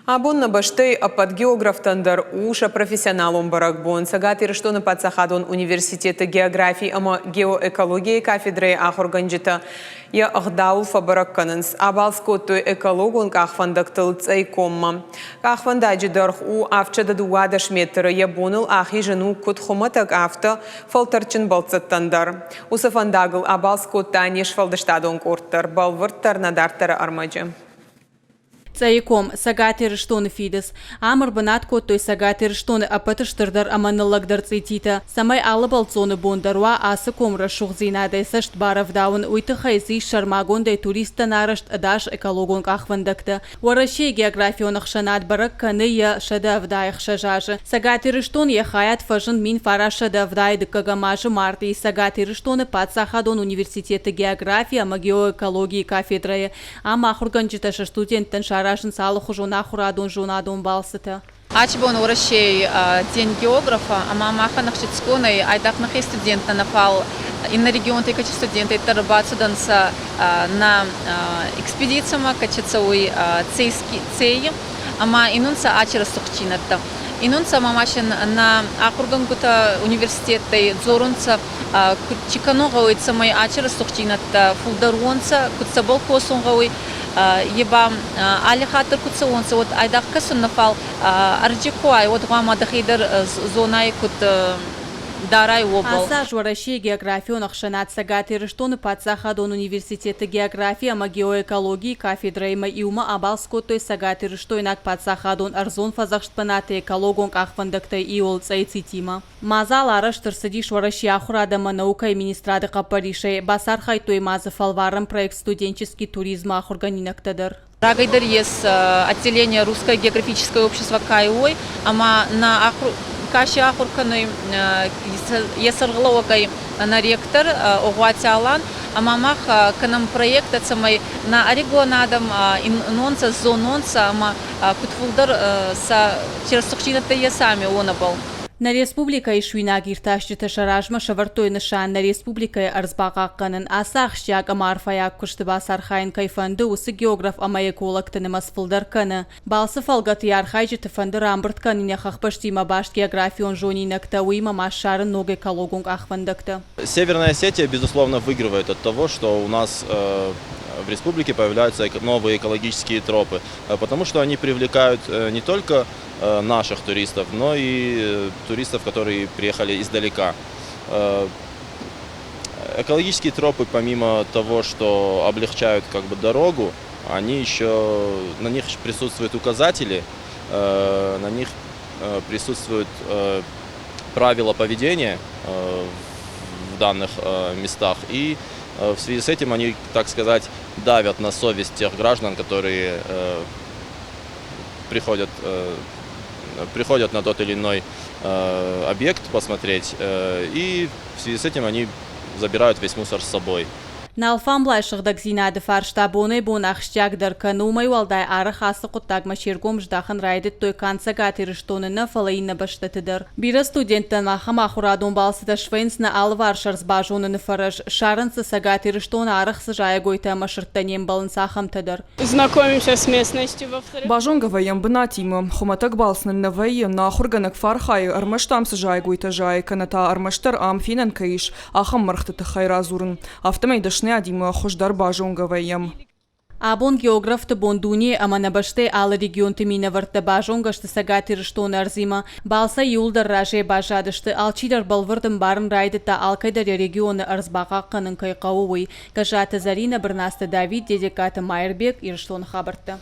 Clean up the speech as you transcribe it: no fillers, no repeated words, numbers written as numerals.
Абунна башты апад географтандар уша профессионалом барак бон. Сагатир что на подсахадон университета географии, ама геоэкологии кафедры ахорганджита. Я ахдаул фабарак кананс. Абалскоту экологон кахфандактыл цайкомма. Кахфандаджи дарх у авчада дуада шметра. Я бонул ахи жену кутхоматак авто фалтарчин балцаттандар. Усафандагл абалскота нешфалдаштадон корттар. Балварттар надартара армаджи. Цайком сагатир штон фидес. Амр банат коттой сагатир штон апатыштырдар аманыллагдыр цитита. Самай алыбал цоны бондарва асы комра шухзинадай сашт баравдаун уйты хайзи шармагондай туриста нарышт адаш экологон кахвандакта. Вараши географион ахшанат барак каныя шадавдайх шажажы. Сагатир штон яхаят фажын мин фара шадавдай дыкагамажы марты. Сагатир штоны падсахадон университеты географии ама геоэкологии кафедрая. Ама ахурганджиташа студенттен Рашин салуху жунадун балсыта. Ачбон уращей день географа, а мама ханахчицконой, айдахнах студент на напал и на регион ты качество студенты тарабацу данса на экспедициям качество цейски, ама инунса ачера сухчината. Инунса мамашин на ахургангута университета зорунца чиканогауй самой ачера сухчината фулдаронца кутсабол косунгауй еба али хатыр кутсаонца вот айдах касын нафал арджикуай вот гама дахидер зонай кут дарай обал. Аса жвараши географион ахшанат сагатир штон падсахадон университета географии ама геоэкологии кафедры има иума абалскотой сагатир штойнак падсахадон арзон фазахштпанаты экологон кахвандактай иол цайцитима. Мазал араштыр садиш вараши ахурадама наука и министрады капаришей басар хайтой мазы фалварам проект студенческий туризм ахурганинактадыр. Рагайдер есть отделение Русское географическое общество КАИОЙ, ама на Каши ахурканой есаргловакай на ректор огуатялан, а мамах канам проект от самой на орегонадам инонца зононца, ама кутфулдар са через сухчината я сами онабал. На республика ишвина гирташчыта шаражма шавартой нышан на республика арзбагакканын асах щак амарфаяк кушты басар хайын кайфанды усы географ ама экологтыны масфылдарканы. Балсы фалгаты архайжы тыфанды рамбыртканыне хахпаштима башт географион жонинакта уима машарын ног экологонг ахвандакта. Северная Осетия, безусловно, выигрывает от того, что у нас в республике появляются новые экологические тропы, потому что они привлекают не только наших туристов, но и туристов, которые приехали издалека. Экологические тропы, помимо того, что облегчают дорогу, они еще, на них присутствуют указатели, на них присутствуют правила поведения в данных местах, и в связи с этим они, так сказать, давят на совесть тех граждан, которые приходят на тот или иной объект посмотреть, и в связи с этим они забирают весь мусор с собой. На алфамблай шыгдак зинады фарштабоны бон ахштяк дарканумай валдай ары хасы куттаг маширгом ждахан райдет той канца гатирыштоны на фалайна баштатыдыр. Бира студенттан махам ахурадон балсыда швейнс на алвар шарзбажоны на фараж шарынцы сагатирыштоны арықсы жая гойта машырттанем балынсахам тыдыр. Знакомимся с местностью во вторых. Бажонгаваем бынатимы, хуматак балсны навайы на хурганак фархай армаштамсы жай гойта жай, каната армаштар амфинан каиш, ахам мархтыты хайразурын. Автомайдаш Адима хождар бажонгаваем. Абон географты бондуни ама на баште ала регион тымина варта бажонгашты сагатирыштоны арзима. Балса юлдар раже бажадышты алчидар балвырдым барын райдыта алкайдар регионы арзбағаққанын кайқауы. Кажаты Зарина Бірнасты Давид, Дедекаты Майербек, Ирштон хабарты.